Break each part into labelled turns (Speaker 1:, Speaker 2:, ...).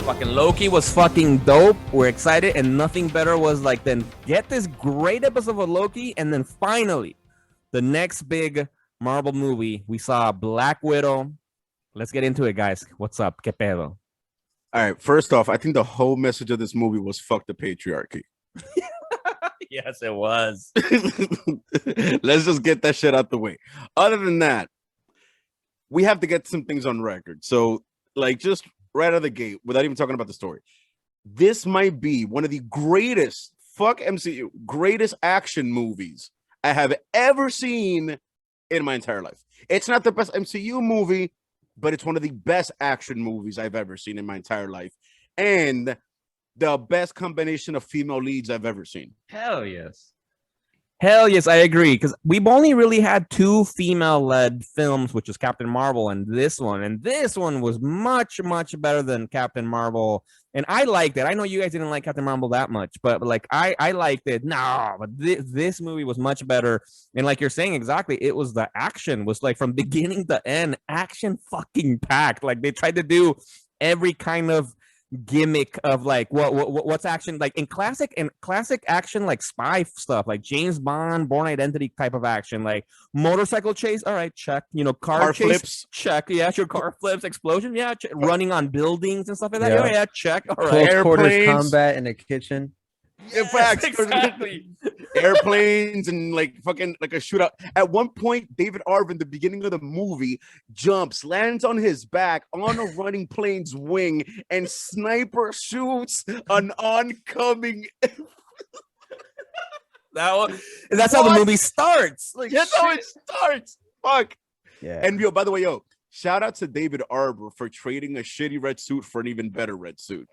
Speaker 1: Fucking Loki was fucking dope. We're excited, and nothing better was like then get this great episode of Loki, and then finally the next big Marvel movie. We saw Black Widow. Let's get into it, guys. What's up? ¿Qué pedo?
Speaker 2: All right. First off, I think the whole message of this movie was fuck the patriarchy.
Speaker 1: Yes, it was.
Speaker 2: Let's just get that shit out the way. Other than that, we have to get some things on record. So, like, just right out of the gate, without even talking about the story, this might be one of the greatest greatest action movies I have ever seen in my entire life. It's not the best MCU movie, but it's one of the best action movies I've ever seen in my entire life. And the best combination of female leads I've ever seen.
Speaker 1: Hell yes. Hell yes, I agree. Because we've only really had two female-led films, which is Captain Marvel and this one. And this one was much, much better than Captain Marvel. And I liked it. I know you guys didn't like Captain Marvel that much, but like I liked it. No, but this movie was much better. And like you're saying exactly, it was the action was like from beginning to end, action fucking packed. Like they tried to do every kind of gimmick of like what's action like in classic action, like spy stuff, like James Bond, Bourne Identity type of action, like motorcycle chase. All right, check. Car chase,
Speaker 2: flips,
Speaker 1: check. Yeah, sure. Car flips, explosion. Yeah, running on buildings and stuff like that. Yeah, yeah, check. All right.
Speaker 3: Close quarters combat in the kitchen.
Speaker 2: In fact,
Speaker 1: exactly.
Speaker 2: Airplanes and like fucking like a shootout. At one point, David Arvin, the beginning of the movie, jumps, lands on his back on a running plane's wing, and sniper shoots an oncoming.
Speaker 1: That's how the movie starts. Like,
Speaker 2: that's how it starts. Fuck.
Speaker 3: Yeah.
Speaker 2: And by the way, shout out to David Arbor for trading a shitty red suit for an even better red suit.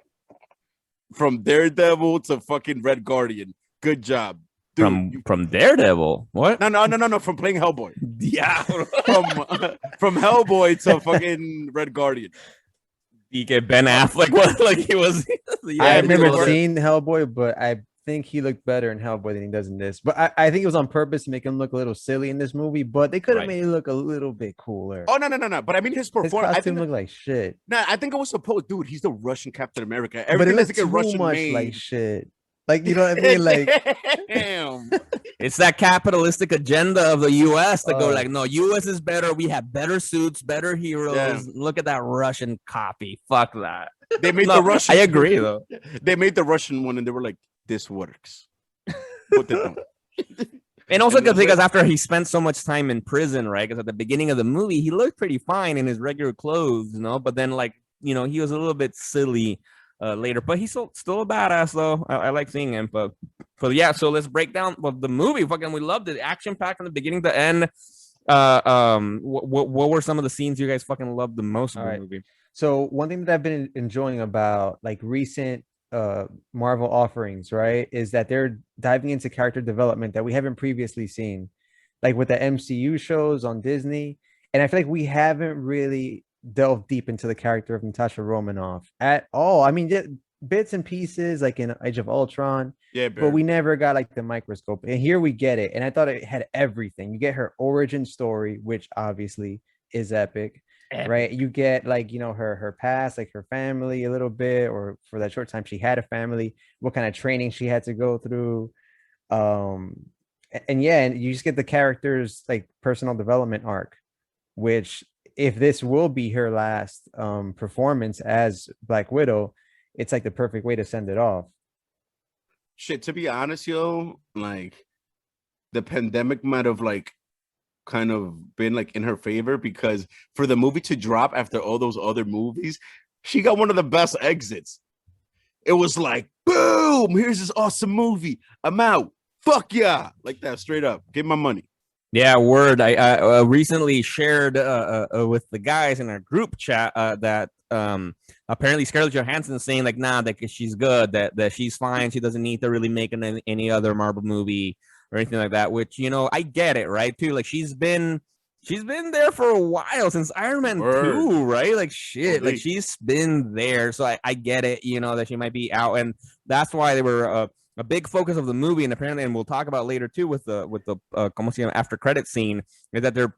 Speaker 2: From Daredevil to fucking Red Guardian. Good job.
Speaker 1: Dude, from Daredevil. What?
Speaker 2: No. From playing Hellboy.
Speaker 1: Yeah.
Speaker 2: from Hellboy to fucking Red Guardian.
Speaker 1: DK Ben Affleck. What? Like he was.
Speaker 3: Yeah, I've never seen Hellboy, but I think he looked better in Hellboy than he does in this. But I think it was on purpose to make him look a little silly in this movie. But they could have made it look a little bit cooler.
Speaker 2: Oh no! But I mean, his performance.
Speaker 3: His costume looked like shit.
Speaker 2: Nah, I think it was supposed. Dude, he's the Russian Captain America.
Speaker 3: But it looks
Speaker 2: like a
Speaker 3: too
Speaker 2: Russian
Speaker 3: much
Speaker 2: made.
Speaker 3: like shit. Like, you know what I mean? Like,
Speaker 2: damn.
Speaker 1: It's that capitalistic agenda of the U.S. to go like, no, U.S. is better. We have better suits, better heroes. Yeah. Look at that Russian copy. Fuck that.
Speaker 2: They made the Russian.
Speaker 1: I agree though.
Speaker 2: They made the Russian one, and they were like, "This works." But they don't.
Speaker 1: And also because after he spent so much time in prison, right? Because at the beginning of the movie, he looked pretty fine in his regular clothes, But then, like, he was a little bit silly. Later, but he's still a badass though. I like seeing him, but yeah. So let's break down the movie. Fucking, we loved it. Action packed from the beginning to end. What were some of the scenes you guys fucking loved the most in the movie?
Speaker 3: So one thing that I've been enjoying about like recent Marvel offerings, right, is that they're diving into character development that we haven't previously seen, like with the MCU shows on Disney, and I feel like we haven't really delve deep into the character of Natasha Romanoff at all. I mean, bits and pieces like in Age of Ultron, but we never got like the microscope, and here we get it. And I thought it had everything. You get her origin story, which obviously is epic, right? You get like, her past, like her family a little bit, or for that short time she had a family, what kind of training she had to go through, and you just get the character's like personal development arc, which, if this will be her last performance as Black Widow, it's like the perfect way to send it off.
Speaker 2: Shit, to be honest, like the pandemic might have like kind of been like in her favor, because for the movie to drop after all those other movies, she got one of the best exits. It was like, boom, here's this awesome movie. I'm out. Fuck yeah. Like that, straight up. Give my money.
Speaker 1: Yeah, word. I recently shared with the guys in our group chat that apparently Scarlett Johansson is saying like, nah, that she's good, that she's fine. She doesn't need to really make any other Marvel movie or anything like that. Which, I get it, right? Too, like she's been there for a while, since Iron Man 2, right? Like shit, like she's been there. So I get it, that she might be out, and that's why they were a big focus of the movie, and apparently, and we'll talk about later too with the after credit scene, is that they're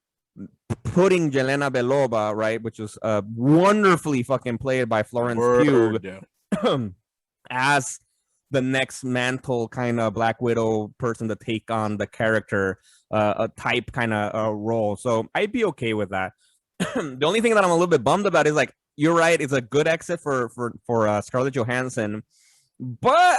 Speaker 1: putting Jelena Belova, right, which was wonderfully fucking played by Florence Pugh, as the next mantle kind of Black Widow person to take on the character, a type kind of role. So I'd be okay with that. The only thing that I'm a little bit bummed about is like, you're right, it's a good exit for Scarlett Johansson, but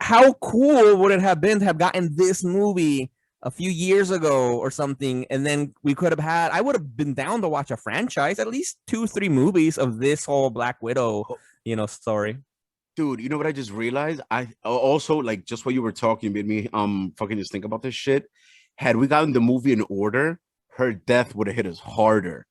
Speaker 1: how cool would it have been to have gotten this movie a few years ago or something, and then we could have had, I would have been down to watch a franchise, at least 2-3 movies of this whole Black Widow, story.
Speaker 2: Dude, you know what I just realized? I also, like, just what you were talking made me fucking just think about this shit. Had we gotten the movie in order, her death would have hit us harder.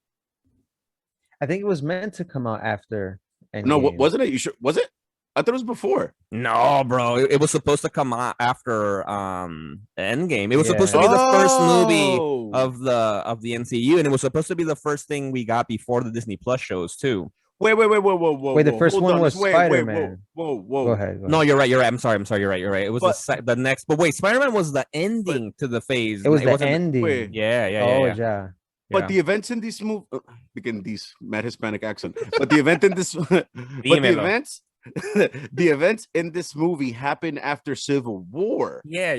Speaker 3: I think it was meant to come out after Endgame.
Speaker 2: No, wasn't it? You sure? Was it? I thought it was before.
Speaker 1: No, bro. It was supposed to come out after Endgame. It was supposed to be the first movie of the MCU, and it was supposed to be the first thing we got before the Disney Plus shows too.
Speaker 2: Wait,
Speaker 3: the first one was Spider-Man.
Speaker 2: Whoa.
Speaker 3: Go ahead.
Speaker 1: No, you're right. I'm sorry. You're right. It was the next. But wait, Spider-Man was the ending to the phase.
Speaker 3: It was the ending.
Speaker 1: Yeah.
Speaker 2: But the events in this movie, begin these mad Hispanic accent. But the event in this, the events in this movie happen after Civil War.
Speaker 1: Yeah.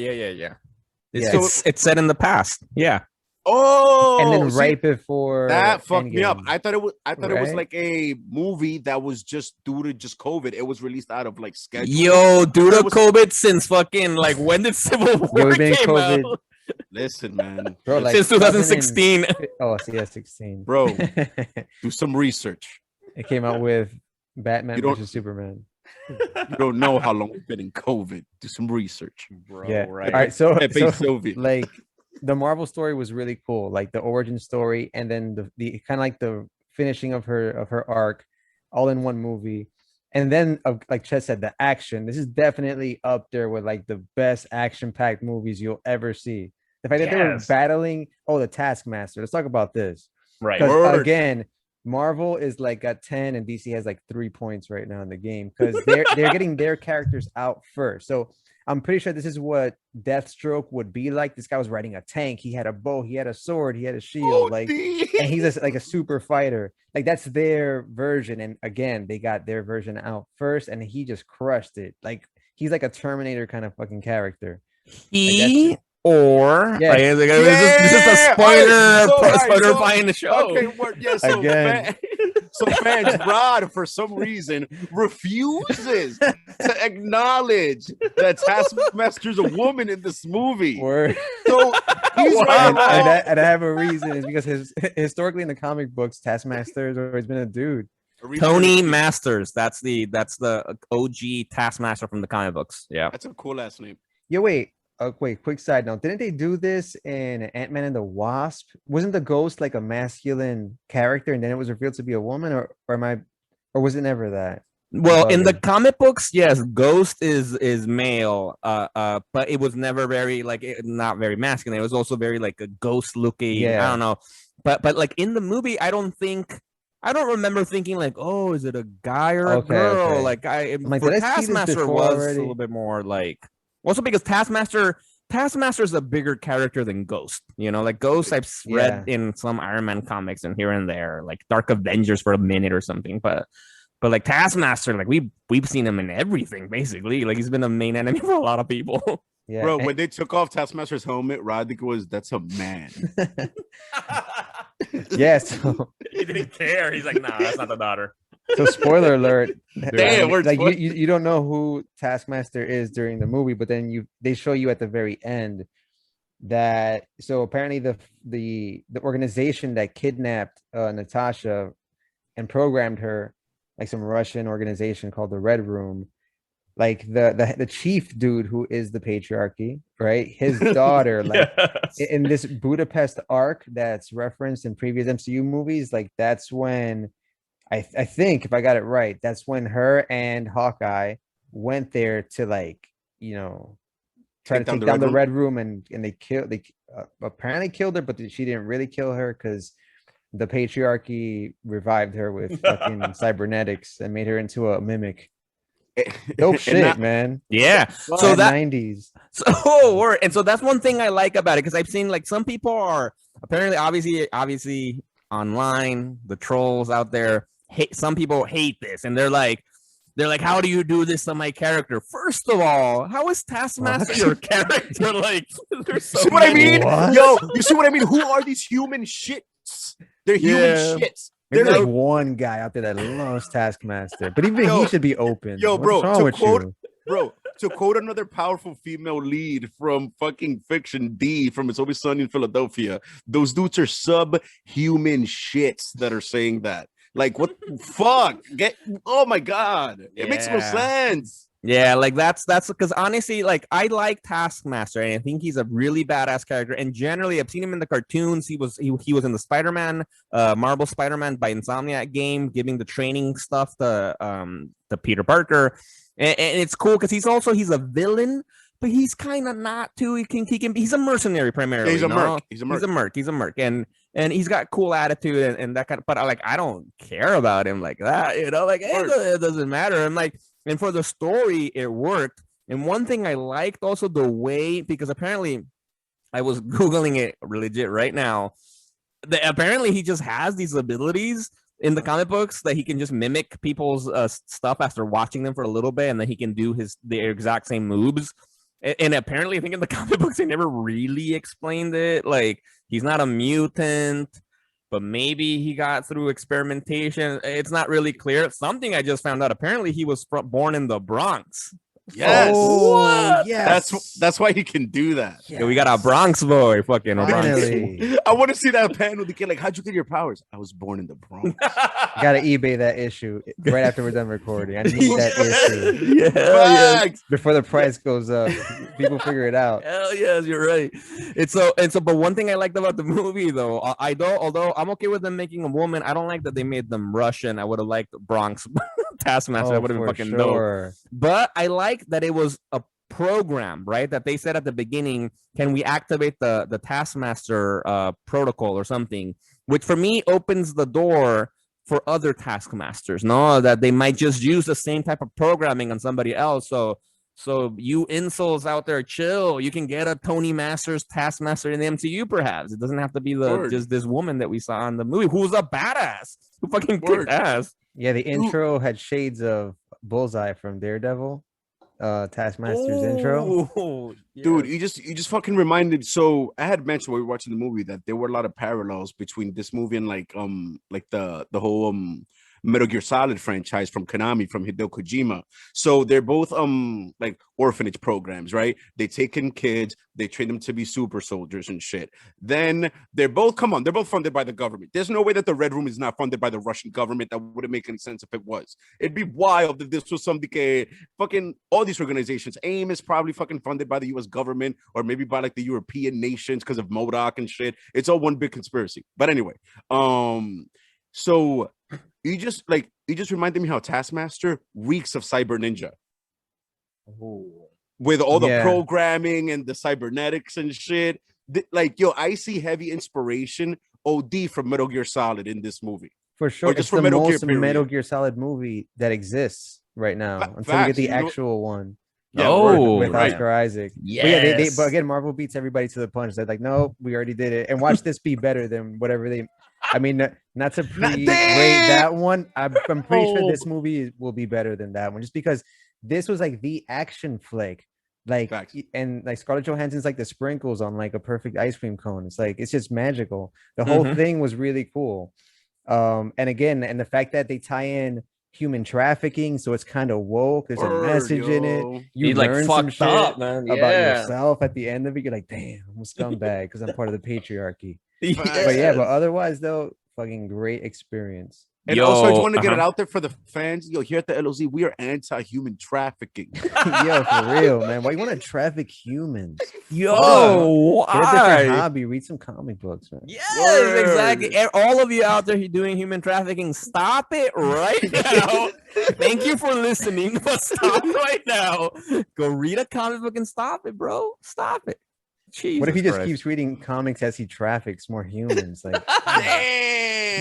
Speaker 1: It's set in the past. Yeah.
Speaker 2: Oh,
Speaker 3: and then right before
Speaker 2: that fucked me up. I thought it was like a movie that was just due to just COVID. It was released out of like schedule.
Speaker 1: Yo, due to COVID since fucking like when did Civil War came out?
Speaker 2: Listen, man,
Speaker 3: bro, like
Speaker 1: since 2016.
Speaker 3: Oh, yeah, 16,
Speaker 2: bro. Do some research.
Speaker 3: It came out with Batman versus Superman.
Speaker 2: You don't know how long we've been in COVID. Do some research, bro.
Speaker 3: Yeah.
Speaker 2: Right.
Speaker 3: All right. So
Speaker 2: Soviet.
Speaker 3: Like the Marvel story was really cool, like the origin story, and then the kind of like the finishing of her arc, all in one movie. And then, like Chet said, the action. This is definitely up there with like the best action-packed movies you'll ever see. The fact that they were battling, the Taskmaster. Let's talk about this,
Speaker 1: right?
Speaker 3: Because again, Marvel is like at 10 and DC has like 3 points right now in the game because they're getting their characters out first. So I'm pretty sure this is what Deathstroke would be like. This guy was riding a tank. He had a bow. He had a sword. He had a shield. And he's like a super fighter. Like that's their version. And again, they got their version out first, and he just crushed it. Like he's like a Terminator kind of fucking character.
Speaker 1: This is a spoiler buying the show.
Speaker 2: Okay, so fans Rod for some reason refuses to acknowledge that Taskmaster's a woman in this movie. So he's right,
Speaker 3: and I have a reason. Is because historically in the comic books, Taskmaster has always been a dude.
Speaker 1: Tony Masters. That's the OG Taskmaster from the comic books. Yeah,
Speaker 2: that's a cool last name.
Speaker 3: Yeah, wait, quick side note. Didn't they do this in Ant-Man and the Wasp? Wasn't the Ghost like a masculine character and then it was revealed to be a woman, or was it never that?
Speaker 1: Well, in the comic books, yes, Ghost is male, but it was never very not very masculine. It was also very like a ghost looking. Yeah. I don't know, but like in the movie, I don't remember thinking like, oh, is it a guy or a girl? Okay. Like Taskmaster was already a little bit more like. Also, because Taskmaster is a bigger character than Ghost. Like Ghost, I've read in some Iron Man comics and here and there, like Dark Avengers for a minute or something. But like Taskmaster, like we've seen him in everything basically. Like he's been a main enemy for a lot of people.
Speaker 3: Yeah,
Speaker 2: bro. When they took off Taskmaster's helmet, Roddick was, "That's a man."
Speaker 3: So
Speaker 1: he didn't care. He's like, "Nah, that's not the daughter."
Speaker 3: So spoiler alert.
Speaker 2: Damn,
Speaker 3: like you don't know who Taskmaster is during the movie, but then they show you at the very end that apparently the organization that kidnapped Natasha and programmed her, like some Russian organization called the Red Room, like the chief dude who is the patriarchy, right? His daughter, like in this Budapest arc that's referenced in previous MCU movies, like that's when I think, if I got it right, that's when her and Hawkeye went there to try to take down the Red Room, and they apparently killed her, but she didn't really kill her because the patriarchy revived her with fucking cybernetics and made her into a mimic. Dope shit, man.
Speaker 1: Yeah.
Speaker 3: So that 90s.
Speaker 1: And so that's one thing I like about it, because I've seen like some people are apparently, obviously, online, the trolls out there hate. Some people hate this, and they're like, how do you do this to my character? First of all, how is Taskmaster your character? Like, there's so
Speaker 2: See what I mean?
Speaker 3: What?
Speaker 2: Yo, you see what I mean? Who are these human shits? They're human shits.
Speaker 3: There's
Speaker 2: They're
Speaker 3: like
Speaker 2: like,
Speaker 3: one guy out there that loves Taskmaster, but even
Speaker 2: Yo,
Speaker 3: he should be open.
Speaker 2: yo,
Speaker 3: What's
Speaker 2: bro,
Speaker 3: wrong
Speaker 2: to
Speaker 3: with
Speaker 2: quote-
Speaker 3: you?
Speaker 2: bro, to quote another powerful female lead from fucking fiction, D from It's Always Sunny in Philadelphia, those dudes are subhuman shits that are saying that. Like, what the fuck? Oh my god, it makes no
Speaker 1: Yeah.
Speaker 2: sense.
Speaker 1: Yeah, like that's because honestly, like I like Taskmaster, and I think he's a really badass character. And generally, I've seen him in the cartoons. He was in the Spider-Man, Marvel Spider-Man by Insomniac game, giving the training stuff to Peter Parker, and it's cool because he's a villain, but he's kind of not too. He's a mercenary primarily.
Speaker 2: Yeah, he's a
Speaker 1: no?
Speaker 2: merc.
Speaker 1: He's a merc, and he's got cool attitude and that kind of. But I don't care about him like that, Like it doesn't matter. I'm like. And for the story, it worked. And one thing I liked also the way, because apparently I was Googling it legit right now. Apparently he just has these abilities in the comic books that he can just mimic people's stuff after watching them for a little bit, and then he can do the exact same moves. And apparently, I think in the comic books, they never really explained it. Like, he's not a mutant, but maybe he got through experimentation. It's not really clear. It's something I just found out. Apparently, he was born in the Bronx.
Speaker 2: Yes.
Speaker 3: Oh, yes.
Speaker 2: That's why he can do that.
Speaker 3: Yes.
Speaker 1: Yeah, we got a Bronx boy, fucking a Bronx.
Speaker 3: Finally.
Speaker 2: I want to see that panel. The kid, like, how'd you get your powers? I was born in the Bronx.
Speaker 3: Gotta eBay that issue right after we're done recording. I need that issue
Speaker 1: Yeah,
Speaker 3: before the price goes up. People figure it out.
Speaker 1: Hell yes, you're right. It's so. But one thing I liked about the movie, though, although I'm okay with them making a woman, I don't like that they made them Russian. I would have liked Bronx Taskmaster. That would have been fucking dope. But I like that it was a program, right? That they said at the beginning, can we activate the Taskmaster protocol or something? Which for me opens the door for other Taskmasters, no? That they might just use the same type of programming on somebody else. So you insults out there, chill. You can get a Tony Masters Taskmaster in the MCU, perhaps. It doesn't have to be just this woman that we saw in the movie who's a badass, who fucking kicked ass.
Speaker 3: Yeah, the intro had shades of Bullseye from Daredevil. Taskmaster's intro.
Speaker 1: Yeah.
Speaker 2: Dude, you just fucking reminded. So I had mentioned while we were watching the movie that there were a lot of parallels between this movie and like the whole Metal Gear Solid franchise from Konami, from Hideo Kojima. So they're both like orphanage programs, right? They take in kids, they train them to be super soldiers and shit. Then they're both funded by the government. There's no way that the Red Room is not funded by the Russian government. That wouldn't make any sense if it was. It'd be wild if this was something fucking all these organizations. AIM is probably fucking funded by the US government or maybe by like the European nations because of MODOK and shit. It's all one big conspiracy. But anyway, so you just reminded me how Taskmaster reeks of Cyber Ninja. With all the programming and the cybernetics and shit. Like, yo, I see heavy inspiration OD from Metal Gear Solid in this movie.
Speaker 3: For sure.
Speaker 2: Or just
Speaker 3: it's
Speaker 2: for
Speaker 3: the
Speaker 2: Metal
Speaker 3: most
Speaker 2: Gear
Speaker 3: Metal Gear Solid movie that exists right now until
Speaker 2: Facts.
Speaker 3: we get the
Speaker 2: You know-
Speaker 3: actual one.
Speaker 2: Yeah,
Speaker 3: With
Speaker 1: right.
Speaker 3: Oscar Isaac.
Speaker 1: Yes.
Speaker 3: But again, Marvel beats everybody to the punch. They're like, no, we already did it. And watch this be better than whatever they. I mean, not to pre-rate that one. I'm pretty sure this movie will be better than that one, just because this was like the action flick. Like,
Speaker 2: Facts.
Speaker 3: and like Scarlett Johansson's like the sprinkles on like a perfect ice cream cone. It's like, it's just magical. The whole thing was really cool. And again, and the fact that they tie in human trafficking, so it's kind of woke. There's a message in it. You
Speaker 1: like
Speaker 3: learn some
Speaker 1: fucked
Speaker 3: shit
Speaker 1: up, man.
Speaker 3: about
Speaker 1: Yeah.
Speaker 3: yourself at the end of it. You're like, damn, I'm a scumbag because I'm part of the patriarchy.
Speaker 1: Yes.
Speaker 3: But yeah, but otherwise though, fucking great experience.
Speaker 2: And also, I just want to get it out there for the fans. Yo, here at the LoZ, we are anti-human trafficking.
Speaker 3: Yo, for real, man. Why you want to traffic humans?
Speaker 1: Yo,
Speaker 3: Get a
Speaker 1: why?
Speaker 3: different hobby. Read some comic books, man.
Speaker 1: Yes,
Speaker 2: Word.
Speaker 1: exactly. And all of you out there who doing human trafficking, stop it right now. Thank you for listening, but stop right now. Go read a comic book and stop it, bro. Stop it. Jesus
Speaker 3: What if he just
Speaker 1: Christ.
Speaker 3: keeps reading comics as he traffics more humans? Like,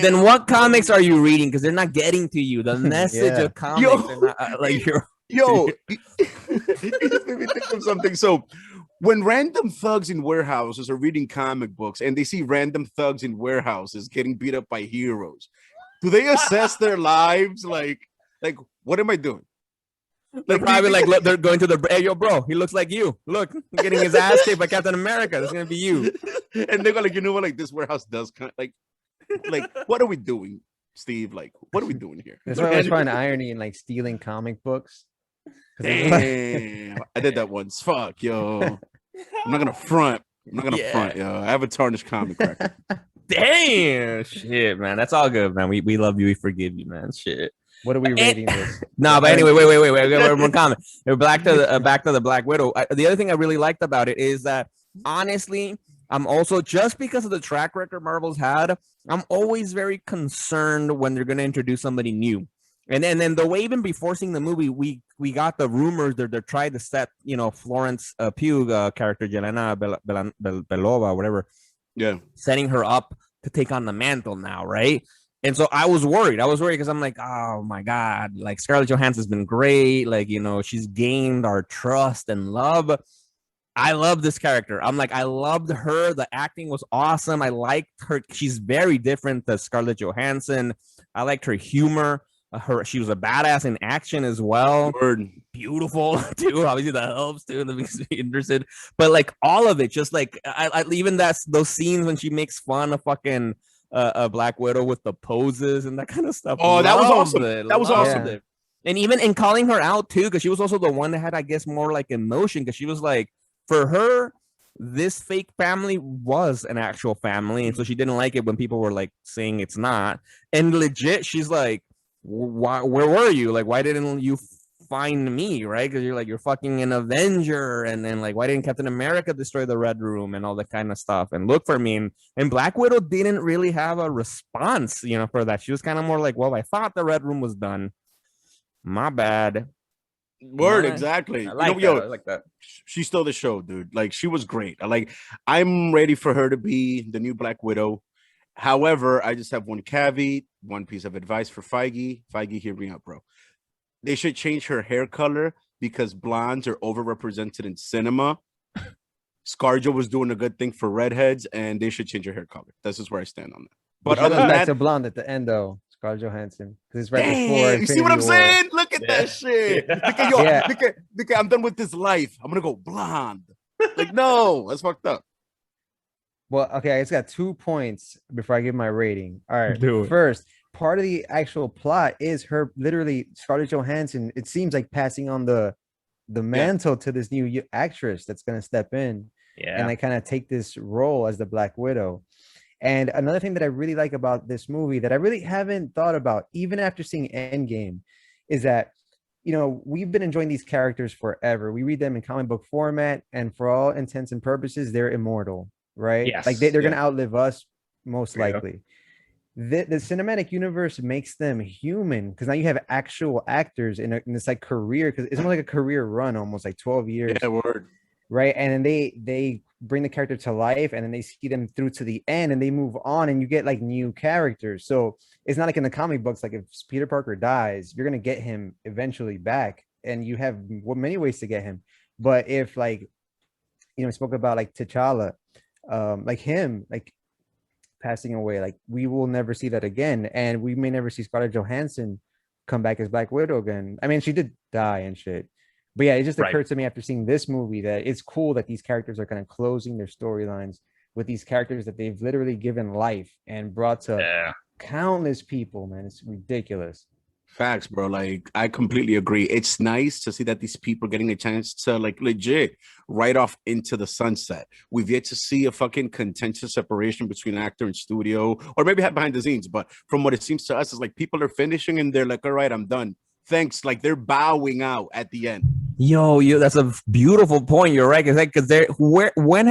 Speaker 1: Then what comics are you reading? Because they're not getting to you. The message
Speaker 3: Yeah.
Speaker 1: of comics, they're not, like you're.
Speaker 2: Yo, you just made me think of something. So when random thugs in warehouses are reading comic books and they see random thugs in warehouses getting beat up by heroes, do they assess their lives like what am I doing?
Speaker 1: They're probably like, look, they're going to the, hey, yo, bro, he looks like you. Look, getting his ass kicked by Captain America. That's gonna be you.
Speaker 2: And they're like, you know what? Like, this warehouse does kind of like, what are we doing, Steve? Like, what are we doing here?
Speaker 3: That's why I always find irony in like stealing comic books.
Speaker 2: Damn, I did that once. Fuck, yo. I'm not gonna front. Yo. I have a tarnished comic record.
Speaker 1: Damn, shit, man. That's all good, man. We love you. We forgive you, man. Shit.
Speaker 3: What are we rating this?
Speaker 1: No, but anyway, wait. One more comment. Back to the Black Widow. The other thing I really liked about it is that honestly, I'm also, just because of the track record Marvel's had, I'm always very concerned when they're going to introduce somebody new. And then the way, even before seeing the movie, we got the rumors that they're trying to set, Florence Pugh character, Jelena Belova, whatever.
Speaker 2: Yeah.
Speaker 1: Setting her up to take on the mantle now, right? And so I was worried because I'm like, oh my God, like Scarlett Johansson's been great. Like, she's gained our trust and love. I love this character. I'm like, I loved her. The acting was awesome. I liked her. She's very different to Scarlett Johansson. I liked her humor. She was a badass in action as well.
Speaker 2: Word.
Speaker 1: Beautiful too. Obviously that helps too. That makes me interested. But like all of it, just like I even those scenes when she makes fun of fucking a Black Widow with the poses and that kind of stuff.
Speaker 2: Oh, that was awesome. That was awesome.
Speaker 1: It. And even in calling her out too, because she was also the one that had, I guess, more like emotion, because she was like, for her, this fake family was an actual family, and so she didn't like it when people were like saying it's not. And legit, she's like, where were you? Like, why didn't you find me, right? Because you're fucking an Avenger, and then like, why didn't Captain America destroy the Red Room and all that kind of stuff and look for me? And Black Widow didn't really have a response, for that. She was kind of more like, well, I thought the Red Room was done. My bad.
Speaker 2: Word, exactly.
Speaker 1: I like that.
Speaker 2: She stole the show, dude. Like, she was great. I'm ready for her to be the new Black Widow. However, I just have one caveat, one piece of advice for Feige. Feige, hear me out, bro. They should change her hair color because blondes are overrepresented in cinema. ScarJo was doing a good thing for redheads, and they should change her hair color. This is where I stand on that. But other than
Speaker 3: back
Speaker 2: that,
Speaker 3: to blonde at the end, though. Scarlett Johansson, because it's right
Speaker 2: before. You see what I'm saying? Look at that shit. Look, I'm done with this life. I'm gonna go blonde. Like, no, that's fucked up.
Speaker 3: Well, okay, I just got 2 points before I give my rating. All right,
Speaker 1: Do it.
Speaker 3: First, part of the actual plot is her literally Scarlett Johansson. It seems like passing on the mantle to this new actress that's gonna step in and like kind of take this role as the Black Widow. And another thing that I really like about this movie that I really haven't thought about, even after seeing Endgame, is that, we've been enjoying these characters forever. We read them in comic book format, and for all intents and purposes, they're immortal, right?
Speaker 1: Yes.
Speaker 3: Like they're going to outlive us, most likely. The cinematic universe makes them human, because now you have actual actors in this like career, because it's almost like a career run, almost like 12 years.
Speaker 2: Yeah, word.
Speaker 3: Right. And then they bring the character to life, and then they see them through to the end, and they move on, and you get like new characters. So it's not like in the comic books, like if Peter Parker dies, you're going to get him eventually back, and you have many ways to get him. But if like, spoke about like T'Challa, like him, like passing away, like we will never see that again. And we may never see Scarlett Johansson come back as Black Widow again. I mean, she did die and shit. But yeah, it just occurred to me after seeing this movie that it's cool that these characters are kind of closing their storylines with these characters that they've literally given life and brought to countless people, man. It's ridiculous.
Speaker 2: Facts, bro. Like, I completely agree. It's nice to see that these people are getting a chance to like legit right off into the sunset. We've yet to see a fucking contentious separation between actor and studio, or maybe behind the scenes. But from what it seems to us, is like people are finishing and they're like, all right, I'm done. Thanks. Like, they're bowing out at the end.
Speaker 1: Yo, that's a beautiful point. You're right, because when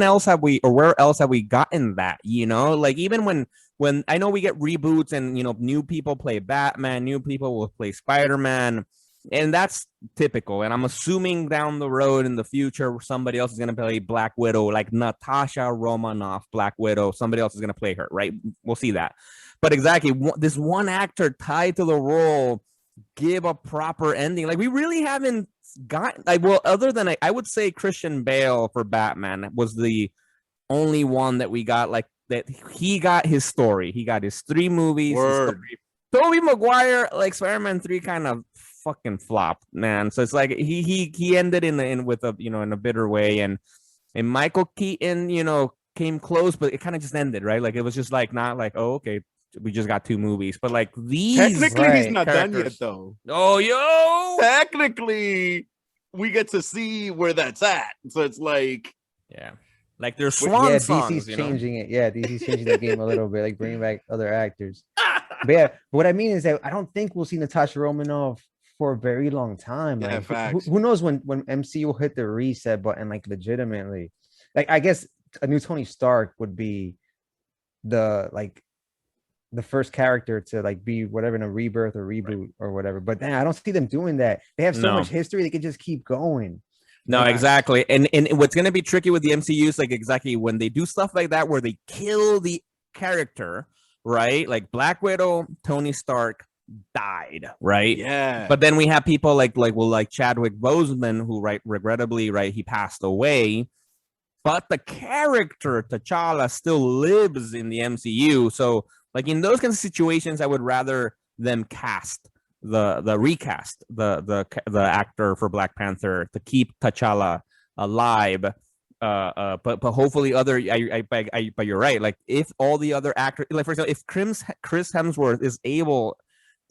Speaker 1: else have we, or where else have we gotten that? Like, even when I know we get reboots and new people play Batman, new people will play Spider-Man, and that's typical. And I'm assuming down the road in the future, somebody else is gonna play Black Widow, like Natasha Romanoff, Black Widow. Somebody else is gonna play her, right? We'll see that. But exactly, this one actor tied to the role give a proper ending. Like, we really haven't got like well, other than I would say Christian Bale for Batman was the only one that we got like that. He got his story. He got his 3 movies. His
Speaker 2: Word.
Speaker 1: story. Tobey Maguire, like Spider-Man 3 kind of fucking flopped, man. So it's like he ended in with a in a bitter way, and Michael Keaton, came close, but it kind of just ended, right? Like it was just like not like, oh, okay, we just got 2 movies, but like these
Speaker 2: Technically, he's
Speaker 3: right,
Speaker 2: not done yet,
Speaker 1: characters.
Speaker 2: though.
Speaker 1: Oh, yo,
Speaker 2: Technically, we get to see where that's at. So it's like,
Speaker 1: yeah, like there's
Speaker 2: But
Speaker 1: swan
Speaker 3: yeah,
Speaker 1: songs,
Speaker 3: DC's changing it. Yeah, DC's changing the game a little bit, like bringing back other actors. But yeah, what I mean is that I don't think we'll see Natasha Romanoff for a very long time.
Speaker 2: Yeah,
Speaker 3: Like,
Speaker 2: facts.
Speaker 3: who knows when MCU will hit the reset button, like legitimately. Like, I guess a new Tony Stark would be the first character to like be whatever in a rebirth or reboot or whatever. But then I don't see them doing that. They have so
Speaker 1: No.
Speaker 3: much history; they could just keep going.
Speaker 1: No,
Speaker 2: Facts.
Speaker 1: exactly. And what's gonna be tricky with the MCU is like exactly when they do stuff like that where they kill the character, right? Like Black Widow, Tony Stark died, right?
Speaker 2: yeah.
Speaker 1: But then we have people like Chadwick Boseman, who regrettably, right, he passed away. But the character T'Challa still lives in the MCU. So like in those kinds of situations, I would rather them cast the recast the actor for Black Panther to keep T'Challa alive. But hopefully but you're right. Like if all the other actors, like for example, if Chris Hemsworth is able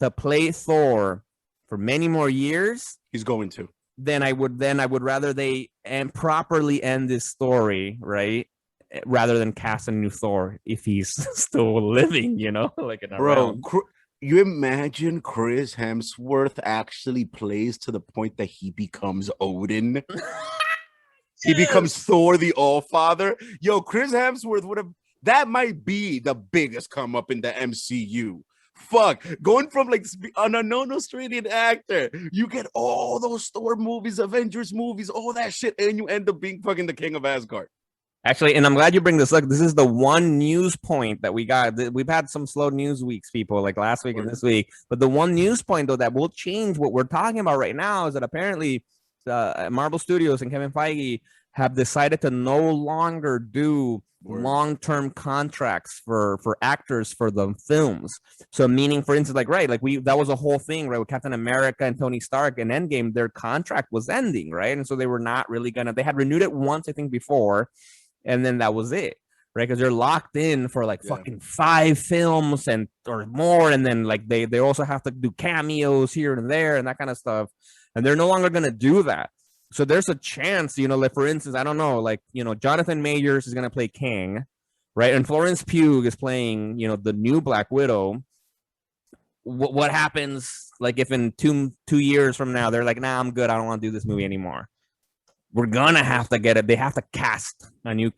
Speaker 1: to play Thor for many more years,
Speaker 2: He's going to.
Speaker 1: then I would rather they properly end this story, right? Rather than cast a new Thor if he's still living, like in a
Speaker 2: Bro, you imagine Chris Hemsworth actually plays to the point that he becomes Odin? He becomes Thor the All-Father? Yo, Chris Hemsworth would have... That might be the biggest come up in the MCU. Fuck, going from like an unknown Australian actor, you get all those Thor movies, Avengers movies, all that shit, and you end up being fucking the king of Asgard.
Speaker 1: Actually, and I'm glad you bring this up. This is the one news point that we got. We've had some slow news weeks, people, like last week and this week. But the one news point, though, that will change what we're talking about right now is that apparently Marvel Studios and Kevin Feige have decided to no longer do long-term contracts for actors for the films. So meaning, for instance, that was a whole thing, right? With Captain America and Tony Stark and Endgame, their contract was ending, right? And so they were not really they had renewed it once, I think, before, and then that was it, right? Because they're locked in for fucking 5 films or more, and then like they also have to do cameos here and there and that kind of stuff, and they're no longer gonna do that. So there's a chance, like for instance, I don't know, Jonathan Majors is gonna play King, right? And Florence Pugh is playing, the new Black Widow. What happens, like if in 2 years from now they're like, nah, I'm good, I don't want to do this movie anymore. We're gonna have to get it. They have to cast a new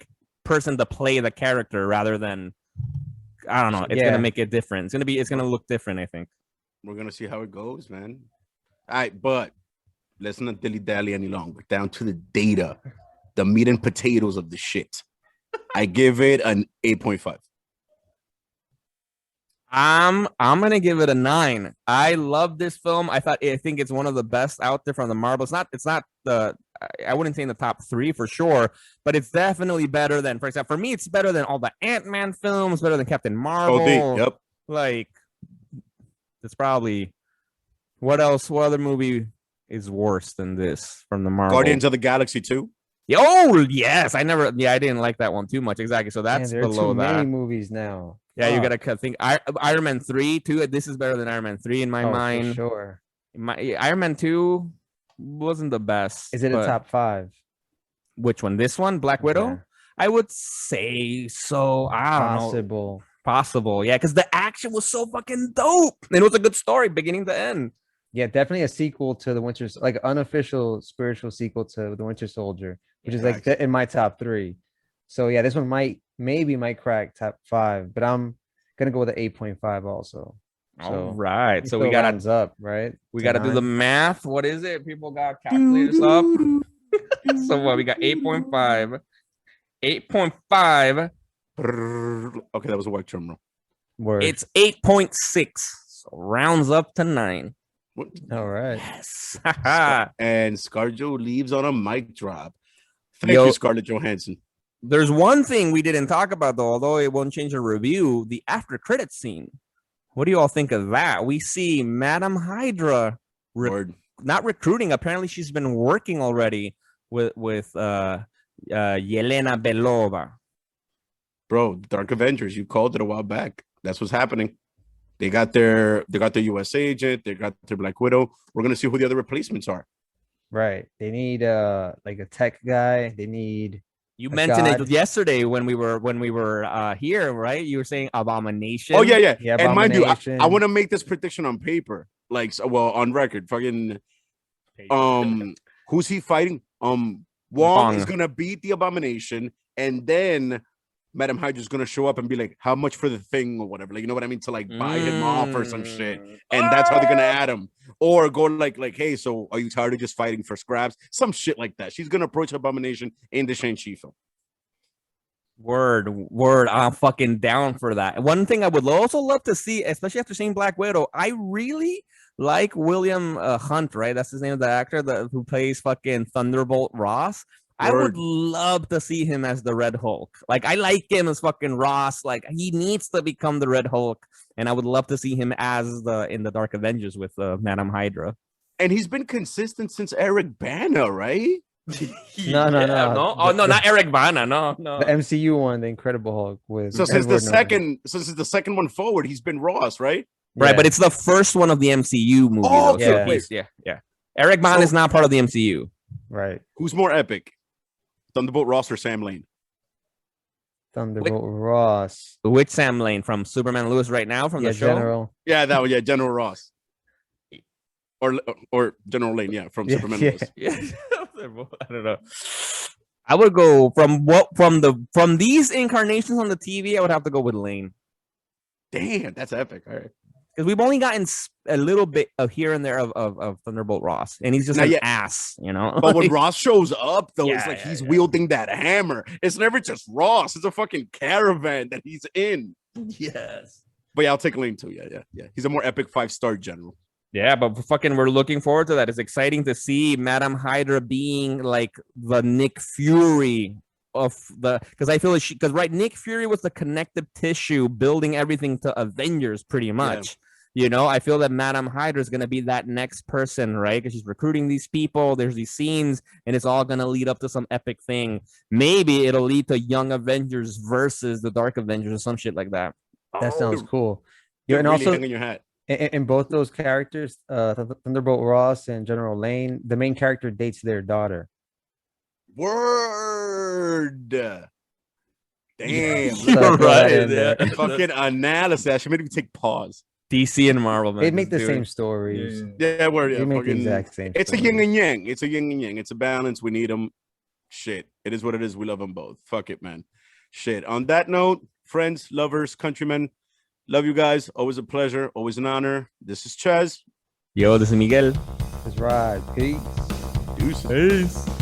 Speaker 1: person to play the character rather than, I don't know. It's gonna make it different. It's gonna look different, I think.
Speaker 2: We're gonna see how it goes, man. All right, but let's not dilly-dally any longer. Down to the data, the meat and potatoes of the shit. I give it an 8.5.
Speaker 1: I'm gonna give it a 9. I love this film. I think it's one of the best out there from the Marvel. It's not I wouldn't say in the top 3 for sure, but it's definitely better than, for example, for me, it's better than all the Ant-Man films, better than Captain Marvel.
Speaker 2: Yep.
Speaker 1: Like, it's probably what other movie is worse than this from the Marvel?
Speaker 2: Guardians of the Galaxy 2.
Speaker 1: Oh yes, I didn't like that one too much. Exactly, so that's
Speaker 3: there are
Speaker 1: below
Speaker 3: too
Speaker 1: that.
Speaker 3: many movies now.
Speaker 1: Yeah, you gotta think Iron Man 3 too. This is better than Iron Man 3 in my mind.
Speaker 3: For sure.
Speaker 1: Iron Man 2 wasn't the best.
Speaker 3: Is it a top 5?
Speaker 1: Which one? This one, Black Widow?
Speaker 3: Yeah.
Speaker 1: I would say so. I don't know. Possible, yeah, because the action was so fucking dope. And it was a good story, beginning to end.
Speaker 3: Yeah, definitely a sequel to the Winter, like unofficial spiritual sequel to the Winter Soldier, which is like in my top 3. So yeah, this one might crack top 5, but I'm gonna go with an 8.5 also.
Speaker 1: All right, so we
Speaker 3: got rounds up, right?
Speaker 1: We got to do the math. What is it? People got calculators up. So what? We got 8.5. 8.5.
Speaker 2: Okay, that was a white drum roll.
Speaker 3: Word.
Speaker 1: It's 8.6. So rounds up to 9.
Speaker 2: What?
Speaker 3: All right.
Speaker 1: Yes.
Speaker 2: And ScarJo leaves on a mic drop. Thank
Speaker 1: Yo.
Speaker 2: you, Scarlett Johansson.
Speaker 1: There's one thing we didn't talk about though, although it won't change the review, the after credit scene. What do you all think of that? We see Madam Hydra not recruiting. Apparently, she's been working already with Yelena Belova.
Speaker 2: Bro, Dark Avengers, you called it a while back. That's what's happening. They got their US agent, they got their Black Widow. We're gonna see who the other replacements are.
Speaker 3: Right. They need like a tech guy. They need
Speaker 1: You
Speaker 3: a
Speaker 1: mentioned
Speaker 3: god.
Speaker 1: it yesterday when we were here, right? You were saying Abomination.
Speaker 2: Oh yeah.
Speaker 3: Yeah,
Speaker 2: And mind you, I
Speaker 3: Abomination.
Speaker 2: want to make this prediction on paper, like on record. Fucking who's he fighting? Wong is gonna beat the Abomination, and then Madam Hydra's gonna show up and be like, "How much for the thing or whatever?" Like, you know what I mean? To like buy him off or some shit, and that's how they're gonna add him. Or go like, "Hey, so are you tired of just fighting for scraps?" Some shit like that. She's gonna approach Abomination in the Shang-Chi film.
Speaker 1: Word. I'm fucking down for that. One thing I would also love to see, especially after seeing Black Widow, I really like William Hunt, right? That's his name, the actor who plays fucking Thunderbolt Ross. I would love to see him as the Red Hulk. Like, I like him as fucking Ross. Like, he needs to become the Red Hulk, and I would love to see him as in the Dark Avengers with Madam Hydra.
Speaker 2: And he's been consistent since Eric Bana, right?
Speaker 3: No.
Speaker 1: Oh no, not Eric Bana. No.
Speaker 3: The MCU one, the Incredible Hulk with.
Speaker 2: So since the second one forward, he's been Ross, right?
Speaker 1: Right,
Speaker 3: Yeah.
Speaker 1: but it's the first one of the MCU movie.
Speaker 2: Oh,
Speaker 1: though.
Speaker 3: okay.
Speaker 1: Yeah. Eric Bana is not part of the MCU.
Speaker 3: Right.
Speaker 2: Who's more epic, Thunderbolt Ross or Sam Lane?
Speaker 3: Thunderbolt Ross.
Speaker 1: Which Sam Lane from Superman Lewis right now from the show?
Speaker 3: General.
Speaker 2: Yeah, that one. Yeah, General Ross. Or General Lane, yeah, from Superman Lewis.
Speaker 1: Yeah. I don't know. I would go from these incarnations on the TV. I would have to go with Lane.
Speaker 2: Damn, that's epic. All right.
Speaker 1: Because we've only gotten a little bit of here and there of Thunderbolt Ross, and he's just an ass, you know.
Speaker 2: But when Ross shows up, though,
Speaker 1: Yeah,
Speaker 2: it's like he's wielding that hammer. It's never just Ross. It's a fucking caravan that he's in.
Speaker 1: Yes.
Speaker 2: But yeah, I'll take Lane too. Yeah. He's a more epic 5-star general.
Speaker 1: Yeah, but we're looking forward to that. It's exciting to see Madam Hydra being like the Nick Fury of because I feel like Nick Fury was the connective tissue building everything to Avengers pretty much. Yeah. You know, I feel that Madam Hydra is going to be that next person, right? Because she's recruiting these people. There's these scenes, and it's all going to lead up to some epic thing. Maybe it'll lead to Young Avengers versus the Dark Avengers or some shit like that.
Speaker 3: That sounds cool.
Speaker 2: You're
Speaker 3: and
Speaker 2: really
Speaker 3: also
Speaker 2: hanging your hat.
Speaker 3: in both those characters, Thunderbolt Ross and General Lane, the main character dates their daughter.
Speaker 2: Word. Damn.
Speaker 1: You're right. Yeah.
Speaker 2: Fucking analysis. I should maybe take pause.
Speaker 1: DC and Marvel, man.
Speaker 3: They make the same stories.
Speaker 2: Yeah, word.
Speaker 3: They make the exact same.
Speaker 2: It's a yin and yang. It's a yin and yang. It's a balance. We need them. Shit. It is what it is. We love them both. Fuck it, man. Shit. On that note, friends, lovers, countrymen, love you guys. Always a pleasure. Always an honor. This is Chaz.
Speaker 1: Yo, this is Miguel.
Speaker 3: That's right. Peace.
Speaker 2: Deuces.
Speaker 1: Peace.